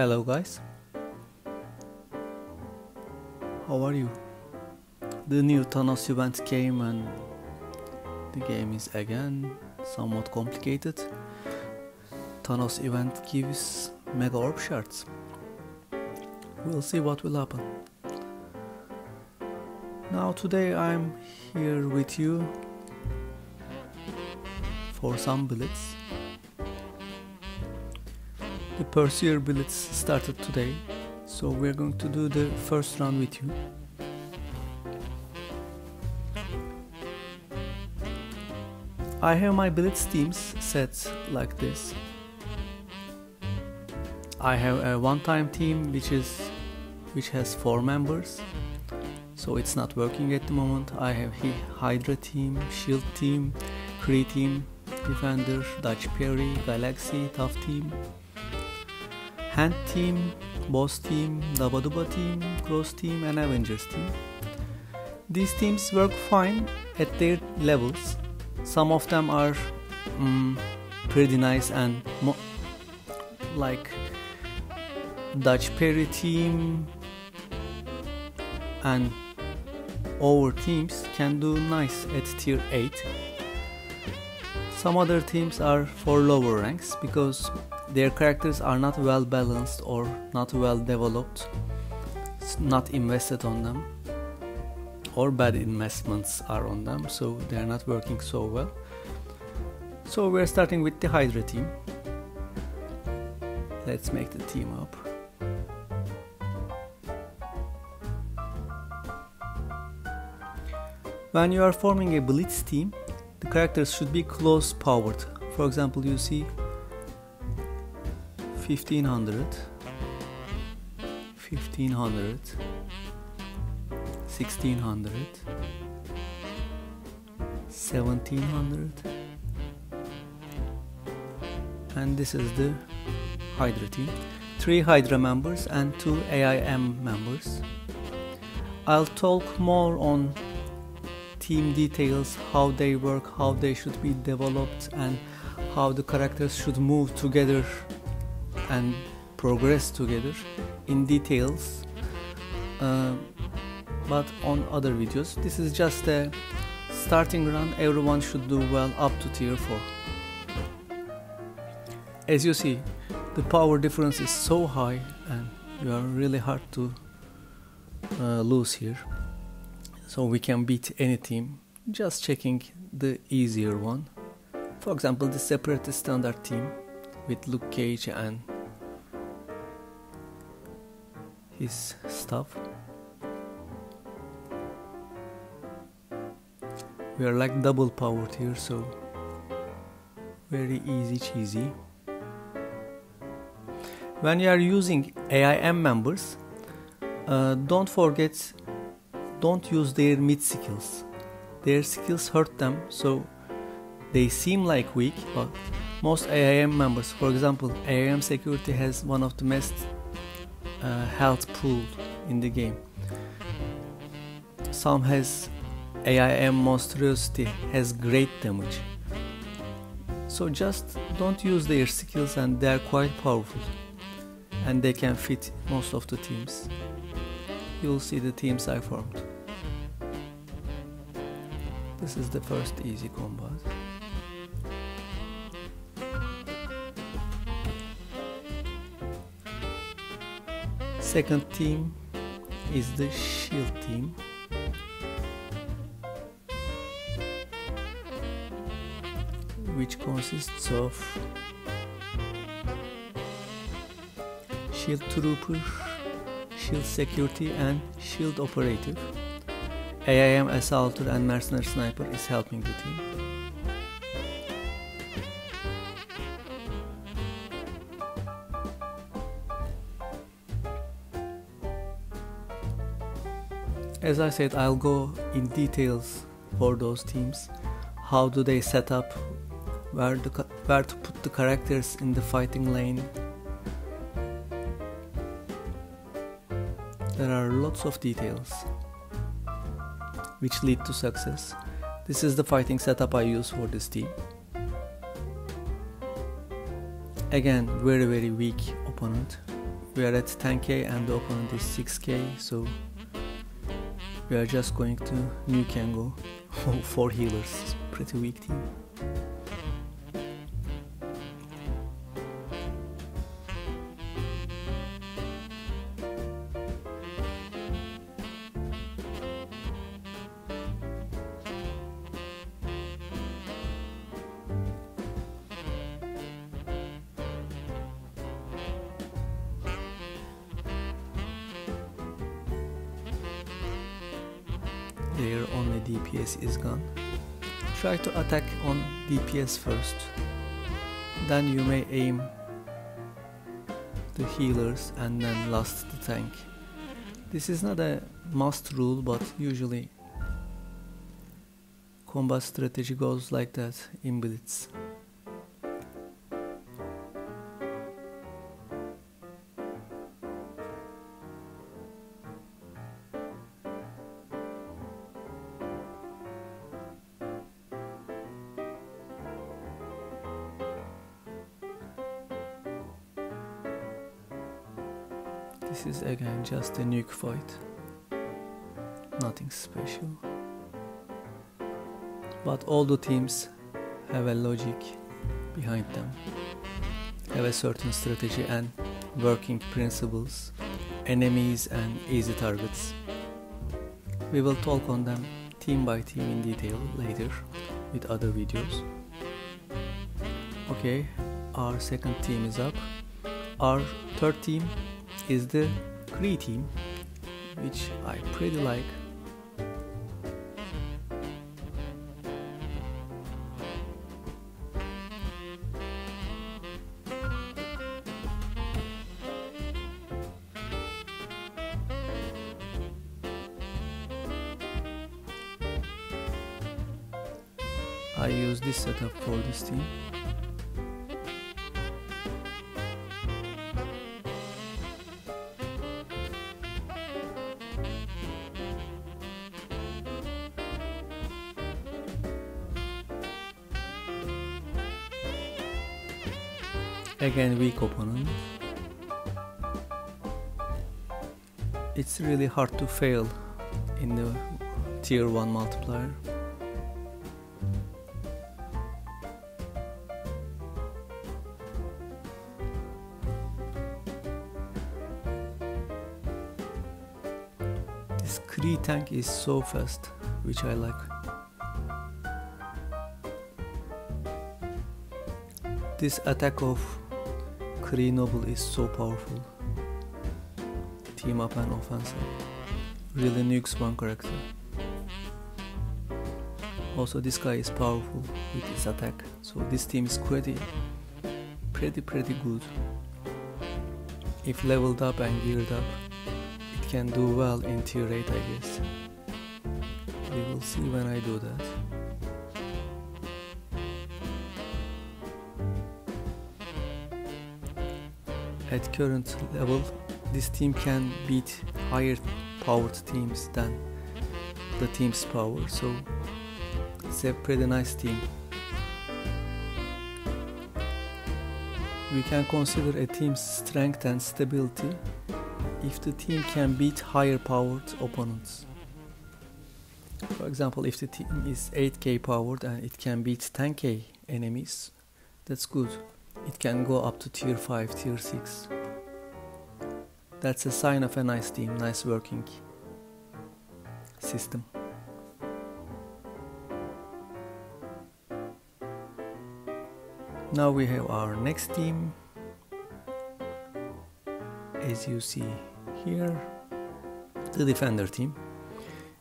Hello guys, how are you? The new Thanos event came and the game is again somewhat complicated. Thanos event gives mega orb shards. We'll see what will happen. Now today I'm here with you for some Blitz. The Pursuer Blitz started today, so we're going to do the first round with you. I have my Blitz teams set like this. I have a one-time team which has 4 members, so it's not working at the moment. I have Hydra team, Shield team, Kree team, Defender, Dutch Parry, Galaxy, Tough team, Hand team, Boss team, Dabaduba team, Cross team and Avengers team. These teams work fine at their levels. Some of them are pretty nice and like Dutch Parry team and over teams can do nice at tier 8. Some other teams are for lower ranks because their characters are not well balanced or not well developed, it's not invested on them, or bad investments are on them, so they are not working so well. So we're starting with the Hydra team. Let's make the team up. When you are forming a Blitz team, the characters should be close powered. For example, you see 1500, 1500, 1600, 1700, and this is the Hydra team. 3 Hydra members and 2 AIM members. I'll talk more on team details, how they work, how they should be developed, and how the characters should move together and progress together in details, but on other videos. This is just a starting run. Everyone should do well up to tier 4. As you see, the power difference is so high and you are really hard to lose here. So we can beat any team just checking the easier one. For example, the Separatist standard team with Luke Cage and his stuff. We are like double powered here, so very easy cheesy. When you are using AIM members, don't use their mid skills. Their skills hurt them, so they seem like weak, but most AIM members, for example, AIM security has one of the best health pool in the game. Some has AIM monstrosity, has great damage. So just don't use their skills and they are quite powerful. And they can fit most of the teams. You'll see the teams I formed. This is the first easy combat. Second team is the Shield team. Which consists of Shield Trooper, Shield Security and Shield Operative. AIM Assaulter and Mercenary Sniper is helping the team. As I said, I'll go in details for those teams. How do they set up, where to put the characters in the fighting lane. There are lots of details which lead to success. This is the fighting setup I use for this team. Again, very weak opponent. we are at 10k and the opponent is 6k, so we are just going to nuke and go. 4 healers, pretty weak team. Their only DPS is gone. Try to attack on DPS first, then you may aim the healers and then last the tank. This is not a must rule, but usually combat strategy goes like that in Blitz. This is again just a nuke fight, nothing special. But all the teams have a logic behind them, have a certain strategy and working principles, enemies and easy targets. We will talk on them team by team in detail later with other videos. Okay, our second team is up. Our third team is the Kree team, which I pretty like. I use this setup for this team. Again, weak opponent. It's really hard to fail in the tier 1 multiplier. This Kree tank is so fast, which I like. This attack of Kree Noble is so powerful. Team up and offensive. Really nukes one character. Also this guy is powerful with his attack. So this team is pretty good. If leveled up and geared up, it can do well in tier 8, I guess. We will see when I do that. At current level, this team can beat higher powered teams than the team's power, so it's a pretty nice team. We can consider a team's strength and stability if the team can beat higher powered opponents. For example, if the team is 8k powered and it can beat 10k enemies, that's good. It can go up to tier 5, tier 6. That's a sign of a nice team, nice working system. Now we have our next team. As you see here, the defender team.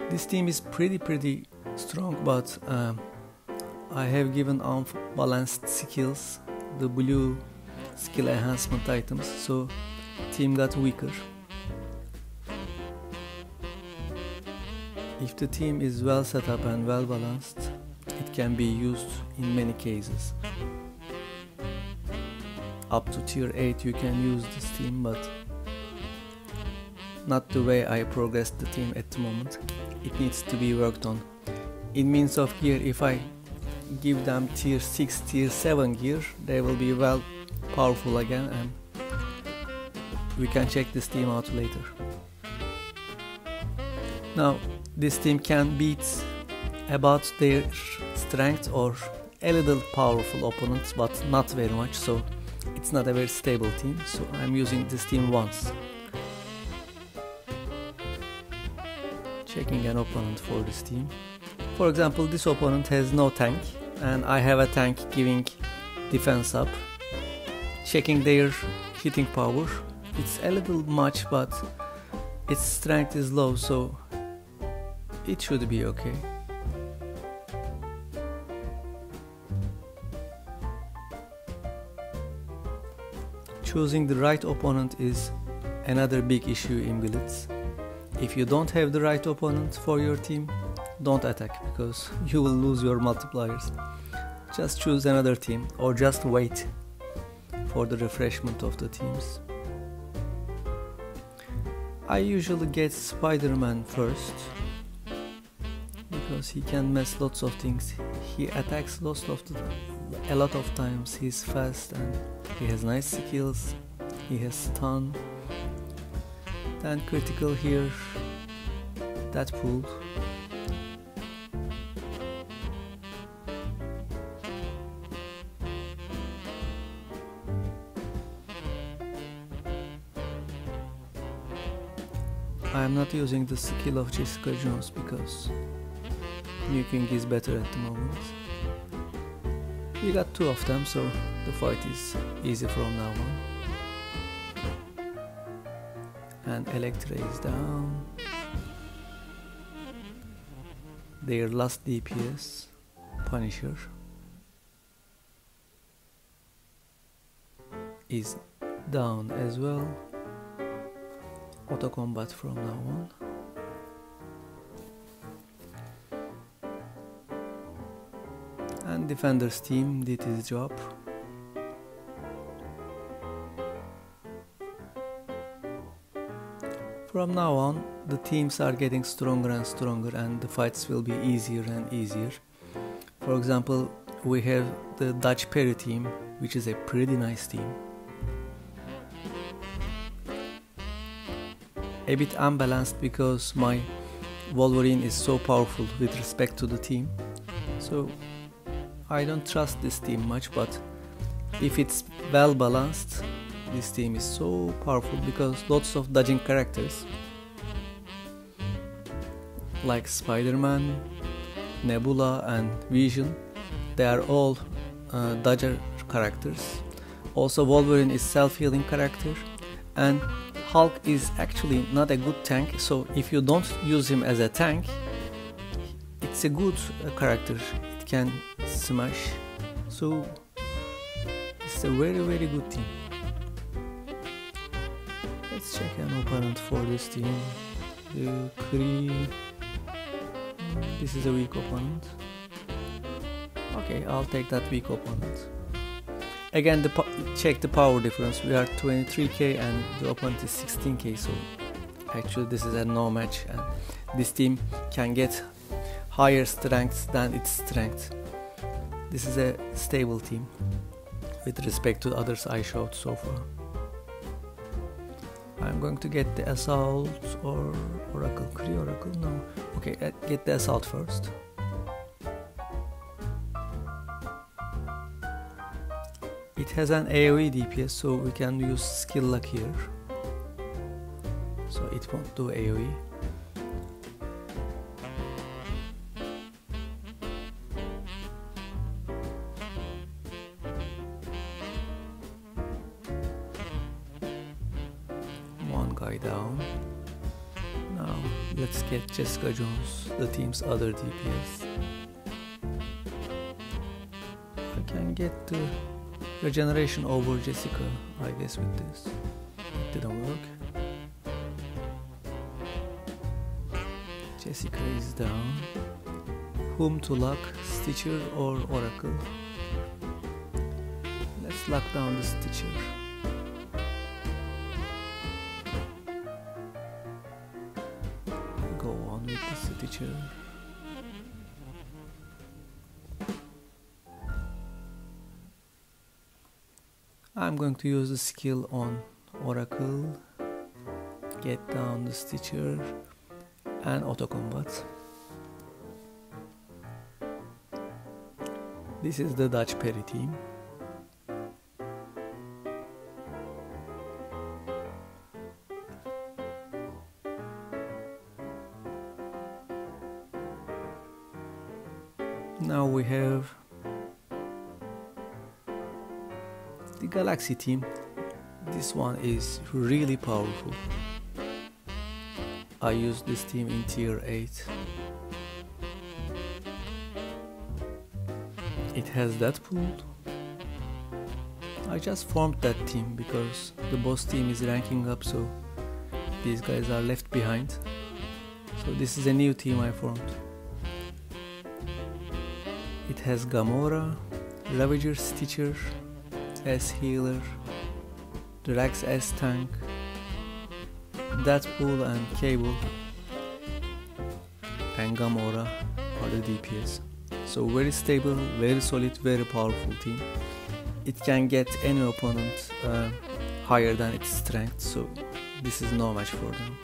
This team is pretty strong, but I have given unbalanced skills, the blue skill enhancement items, so team got weaker. If the team is well set up and well balanced, it can be used in many cases. Up to tier 8 you can use this team, but not the way I progressed the team at the moment. It needs to be worked on. In means of gear, if I give them tier 6, tier 7 gear, they will be well powerful again, and we can check this team out later. Now this team can beat about their strength or a little powerful opponents, but not very much, so it's not a very stable team, so I'm using this team once. Checking an opponent for this team. For example, this opponent has no tank and I have a tank giving defense up. Checking their hitting power. It's a little much, but its strength is low, so it should be okay. Choosing the right opponent is another big issue in Blitz. If you don't have the right opponent for your team, don't attack because you will lose your multipliers. Just choose another team or just wait for the refreshment of the teams. I usually get Spider-Man first because he can mess lots of things. He attacks a lot of times. He's fast and he has nice skills. He has stun. Then critical here. That pulled. I am not using the skill of Jessica Jones because nuking is better at the moment. We got two of them, so the fight is easy from now on. And Elektra is down. Their last DPS, Punisher, is down as well. Auto combat from now on. And Defender's team did his job. From now on, the teams are getting stronger and stronger and the fights will be easier and easier. For example, we have the Dutch Parry team, which is a pretty nice team. A bit unbalanced because my Wolverine is so powerful with respect to the team. So I don't trust this team much, but if it's well balanced, this team is so powerful because lots of dodging characters like Spider-Man, Nebula and Vision, they are all dodger characters. Also Wolverine is self-healing character and Hulk is actually not a good tank, so if you don't use him as a tank, it's a good character, it can smash, so it's a very good team. Let's check an opponent for this team. The Kree, this is a weak opponent. Okay, I'll take that weak opponent. Again, check the power difference. We are 23k and the opponent is 16k, so actually this is a no match and this team can get higher strength than its strength. This is a stable team with respect to others I showed so far. I'm going to get the Assault or Oracle. Kree Oracle? No. Okay, get the Assault first. It has an AoE DPS, so we can use skill luck here. So it won't do AoE. One guy down. Now let's get Jessica Jones, the team's other DPS. I can get the regeneration over Jessica, I guess, with this. It didn't work. Jessica is down. Whom to lock, Stitcher or Oracle? Let's lock down the Stitcher. Go on with the Stitcher. I'm going to use the skill on Oracle, Get Down the Stitcher, and Auto Combat. This is the Dutch Perry team. Now we have the Galaxy team. This one is really powerful. I use this team in tier 8. It has Deadpool. I just formed that team because the boss team is ranking up, so these guys are left behind. So this is a new team I formed. It has Gamora, Ravager Stitcher, S-Healer, Drax S-Tank, Deadpool and Cable, and Gamora are the DPS. So very stable, very solid, very powerful team. It can get any opponent higher than its strength, so this is no match for them.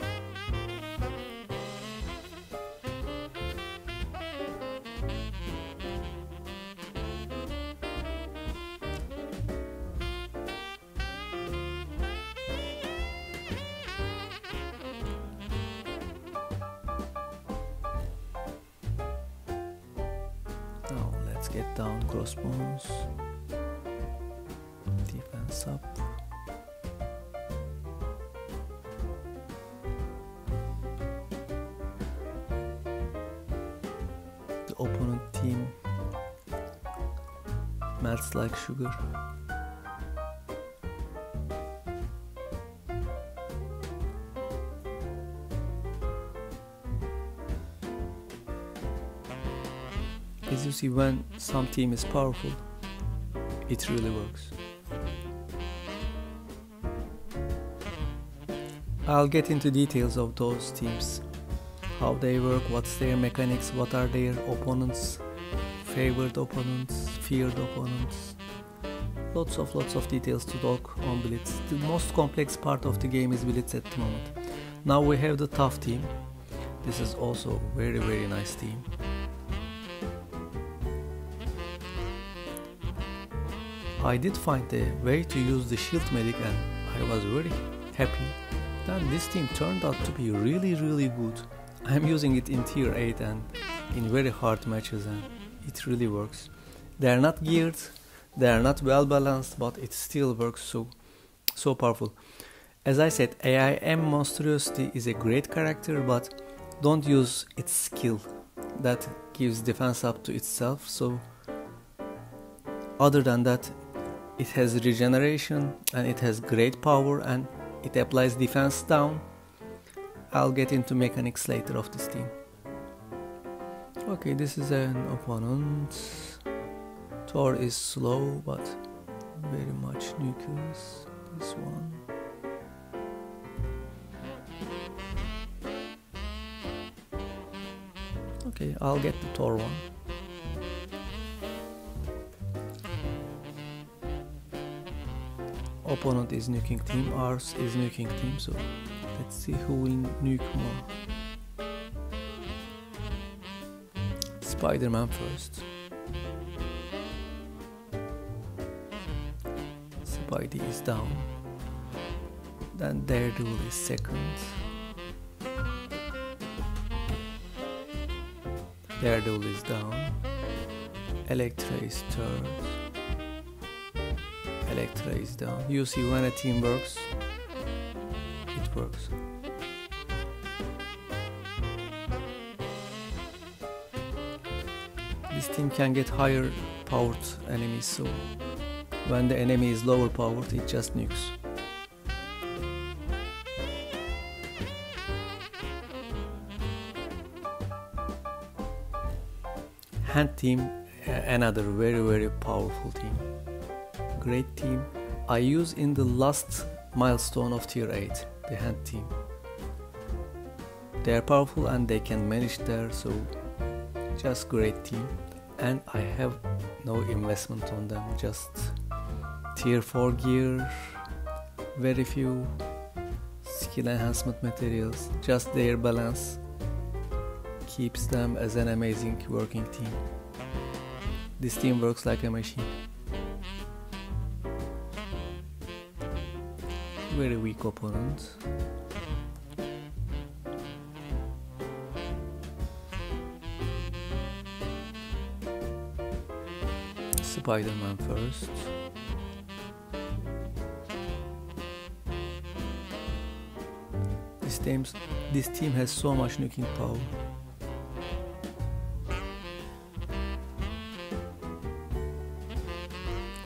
Now let's get down Crossbones, defense up. The opponent team melts like sugar. As you see, when some team is powerful, it really works. I'll get into details of those teams, how they work, what's their mechanics, what are their opponents, favored opponents, feared opponents. Lots of details to talk on Blitz. The most complex part of the game is Blitz at the moment. Now we have the tough team. This is also very nice team. I did find a way to use the shield medic and I was very happy. Then this team turned out to be really good. I'm using it in tier 8 and in very hard matches and it really works. They are not geared, they are not well balanced, but it still works so powerful. As I said, AIM Monstrosity is a great character, but don't use its skill. That gives defense up to itself, so other than that, it has regeneration and it has great power and it applies defense down. I'll get into mechanics later of this team. Okay, this is an opponent. Thor is slow but very much nucleus. This one. Okay, I'll get the Thor one. Opponent is nuking team, ours is nuking team, so let's see who will nuke more. Spider-Man first. Spidey is down. Then Daredevil is second. Daredevil is down. Elektra is third. Elektra is down. You see, when a team works, it works. This team can get higher powered enemies, so when the enemy is lower powered, it just nukes. Hand team, another very powerful team. Great team. I use in the last milestone of tier 8, the hand team. They are powerful and they can manage there, so just great team. And I have no investment on them, just tier 4 gear, very few skill enhancement materials, just their balance keeps them as an amazing working team. This team works like a machine. Very weak opponent. Spider-Man first. This team has so much nuking power.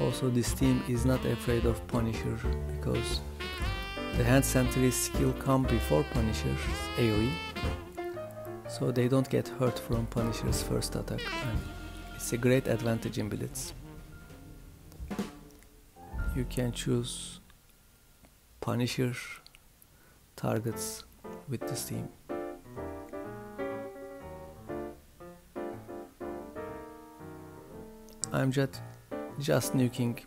Also, this team is not afraid of Punisher because the hand sentry skill comes before Punisher's AoE, so they don't get hurt from Punisher's first attack, and it's a great advantage in Blitz. You can choose Punisher targets with this team. I'm just nuking.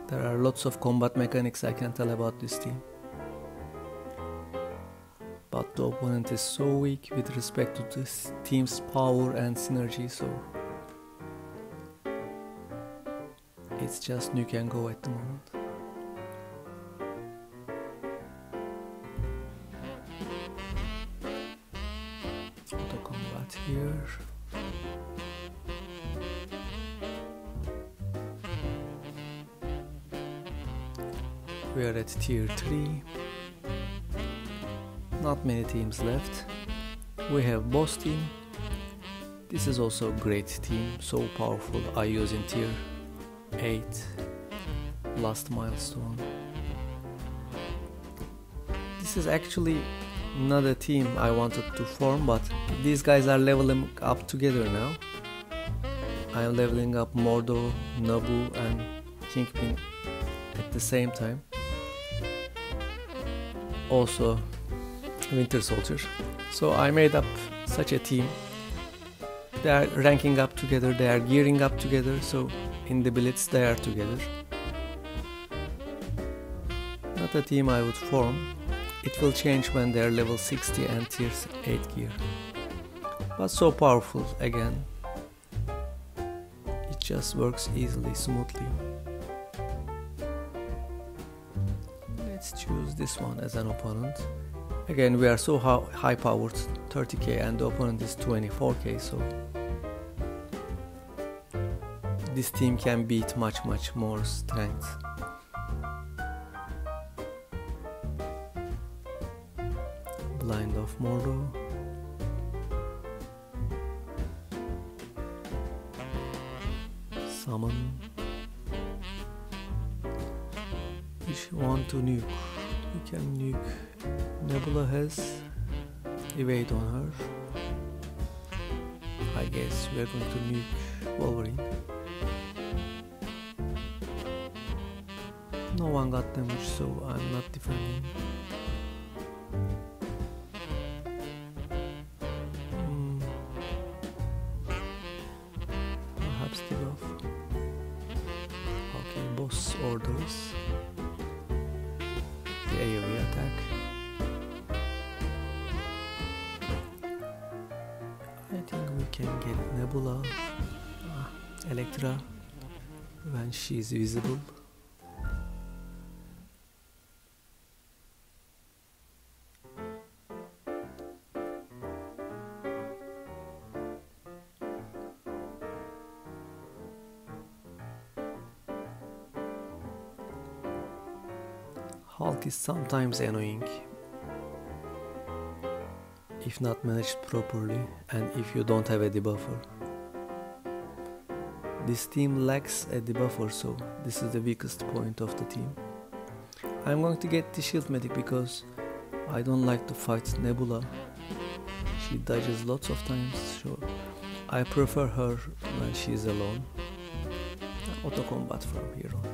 There are lots of combat mechanics I can tell about this team, but the opponent is so weak with respect to this team's power and synergy, so it's just nuke and go at the moment. Auto combat here. We are at tier 3. Not many teams left. We have boss team. This is also a great team, so powerful. I use in tier 8 last milestone. This is actually not a team I wanted to form, but these guys are leveling up together now. I am leveling up Mordo, Nabu and Kingpin at the same time. Also Winter Soldier. So I made up such a team. They are ranking up together, they are gearing up together, so in the Blitz they are together. Not a team I would form. It will change when they are level 60 and tier 8 gear. But so powerful again. It just works easily, smoothly. Let's choose this one as an opponent. Again, we are so high powered, 30k, and the opponent is 24k, so this team can beat much more strength. Blind of Mordo. Summon. Which one to nuke? We can nuke. Nebula has evade on her. I guess we are going to nuke Wolverine. No one got damage, so I'm not defending. Perhaps debuff. Okay, boss orders the AoE attack. I think we can get Nebula, Elektra when she is visible. Hulk is sometimes annoying if not managed properly and if you don't have a debuffer. This team lacks a debuffer, so this is the weakest point of the team. I'm going to get the shield medic because I don't like to fight Nebula. She dodges lots of times, so I prefer her when she's alone. Auto combat from here on.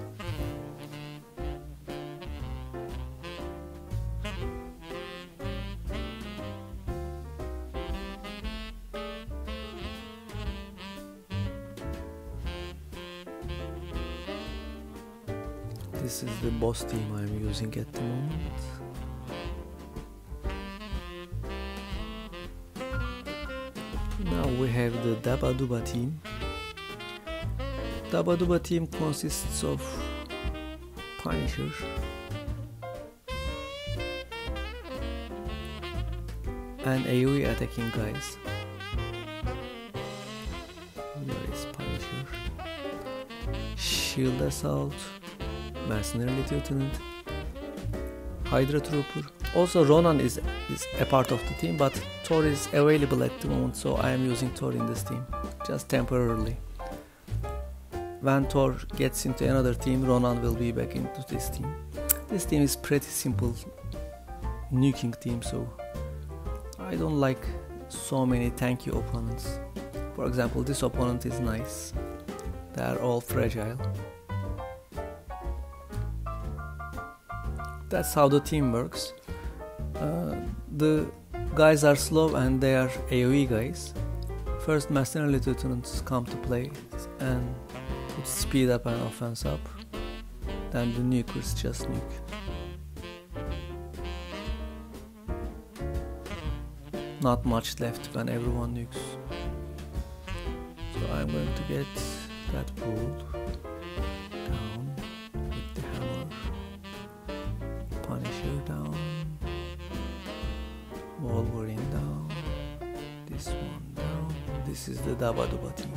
This is the boss team I'm using at the moment. Now we have the TToD team. TToD team consists of Punisher, and AoE attacking guys. Where is Punisher? Shield Assault, Mercenary Lieutenant, Hydra Trooper. Also Ronan is a part of the team, but Thor is available at the moment, so I am using Thor in this team, just temporarily. When Thor gets into another team, Ronan will be back into this team. This team is pretty simple nuking team, so I don't like so many tanky opponents. For example, this opponent is nice. They are all fragile. That's how the team works. The guys are slow and they are AoE guys. First Mercenary Lieutenants come to play and put speed up and offense up. Then the nukers just nuke. Not much left when everyone nukes. So I'm going to get that pool down with the hammer. Punisher down. Wolverine down. This one down. This is the TToD team.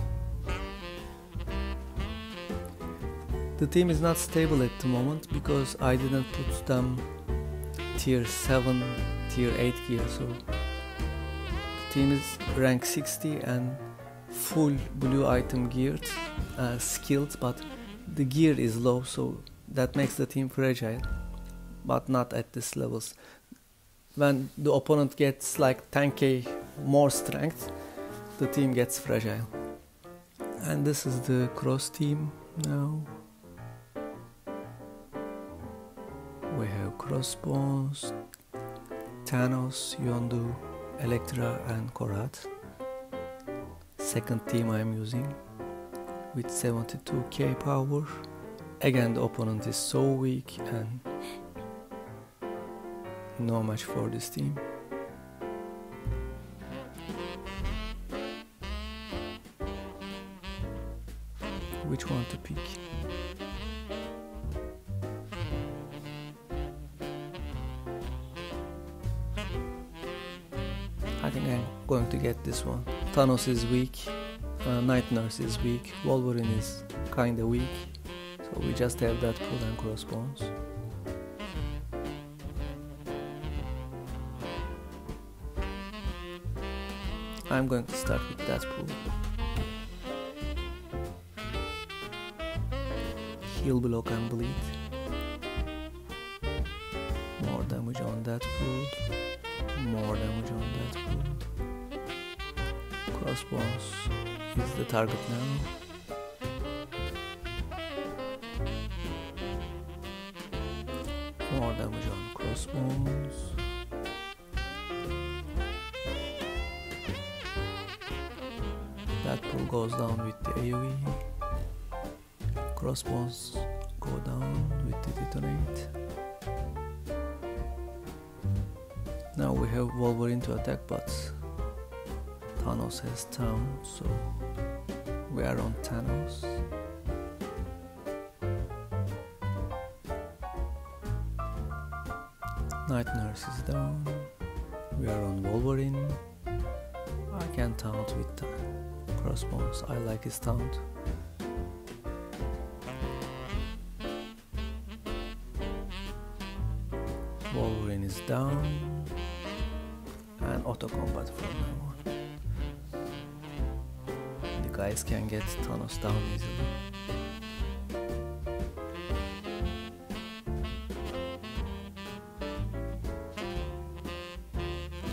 The team is not stable at the moment because I didn't put them tier 7, tier 8 gear, so the team is rank 60 and full blue item geared, skilled, but the gear is low, so that makes the team fragile, but not at this levels. When the opponent gets like 10k more strength, the team gets fragile. And this is the cross team now. We have Crossbones, Thanos, Yondu, Elektra and Korat. Second team I am using with 72k power. Again, the opponent is so weak and no match for this team. Which one to pick? I think I'm going to get this one. Thanos is weak, Night Nurse is weak, Wolverine is kinda weak, so we just have Deadpool and Crossbones. I'm going to start with Deadpool. Heal, block and bleed. More damage on Deadpool. More damage on Deadpool. Crossbones is the target now. More damage on Crossbones. Deadpool goes down with the AoE. Crossbones go down with the detonate. Now we have Wolverine to attack, but Thanos has town, so we are on Thanos. Night Nurse is down. We are on Wolverine. I can taunt with the Crossbones. I like his taunt. Wolverine is down. And auto combat from now on. The guys can get Thanos down easily.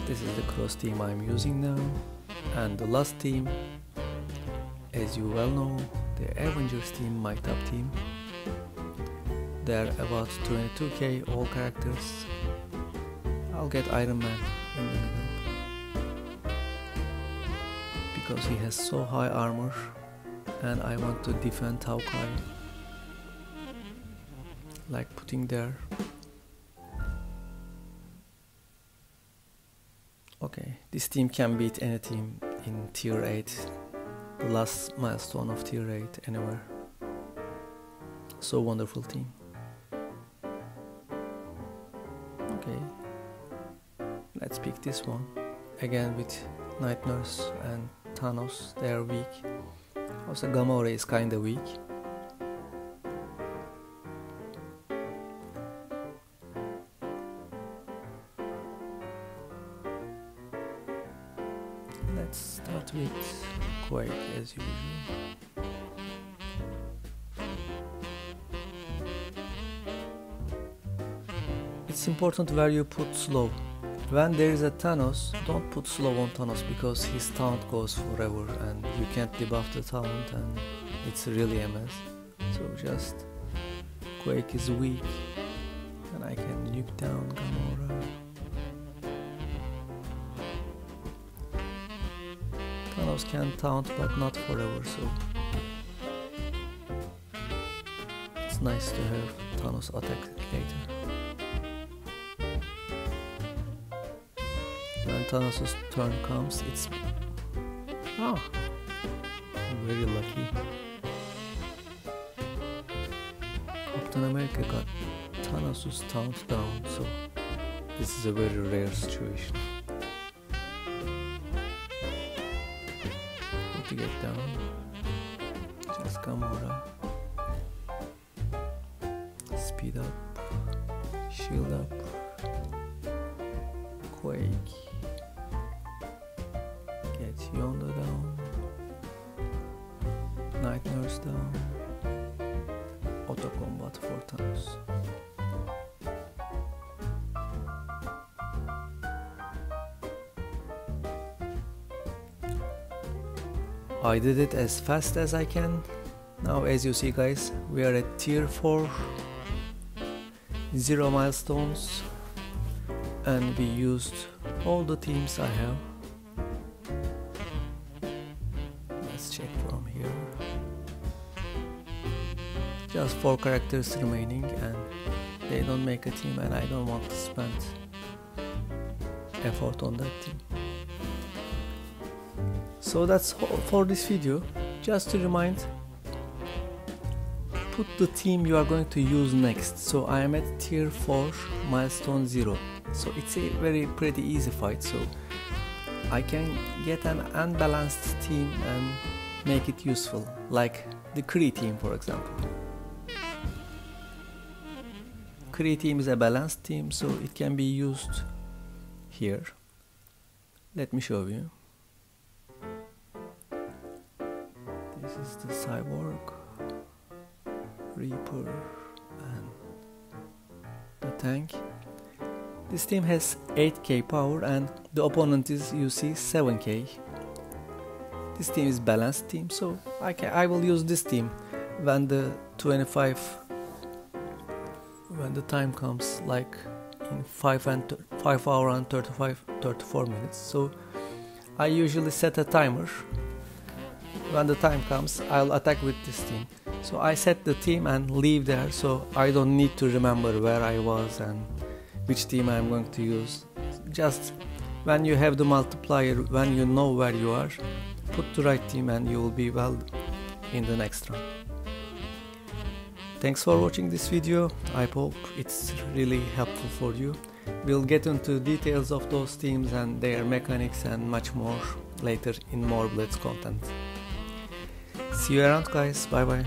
This is the cross team I'm using now. And the last team, as you well know, the Avengers team, my top team. They're about 22k all characters. I'll get Iron Man in the middle because he has so high armor and I want to defend Hawkeye. like putting there. Okay, this team can beat any team in tier 8, the last milestone of tier 8 anywhere. So wonderful team. Okay, let's pick this one again with Night Nurse and Thanos. They are weak. Also Gamora is kinda weak. Let's start with Quake as usual. It's important where you put slow. When there is a Thanos, don't put slow on Thanos because his taunt goes forever and you can't debuff the taunt and it's really a mess. So just Quake is weak and I can nuke down Gamora. Thanos can taunt but not forever, so it's nice to have Thanos attack later. When Thanos' turn comes, it's very lucky. Captain America got Thanos' taunt down, so this is a very rare situation. To get down, just Gamora, speed up, shield up, Quake, get Yonda down, Night Nurse down, auto combat for Thanos. I did it as fast as I can. Now as you see guys, we are at tier 4, 0 milestones, and we used all the teams I have. Let's check from here. Just 4 characters remaining and they don't make a team and I don't want to spend effort on that team. So that's all for this video. Just to remind, put the team you are going to use next. So I am at tier 4 milestone 0. So it's a pretty easy fight. So I can get an unbalanced team and make it useful, like the Kree team for example. Kree team is a balanced team, so it can be used here. Let me show you. This is the Cyborg, Reaper and the tank. This team has 8k power and the opponent is, you see, 7k. This team is balanced team, so I will use this team when the 25, when the time comes, like in 5 hours and 34 minutes. So I usually set a timer. When the time comes, I'll attack with this team. So I set the team and leave there, so I don't need to remember where I was and which team I'm going to use. Just when you have the multiplier, when you know where you are, put the right team and you will be well in the next round. Thanks for watching this video. I hope it's really helpful for you. We'll get into details of those teams and their mechanics and much more later in more Blitz content. See you around guys, bye bye.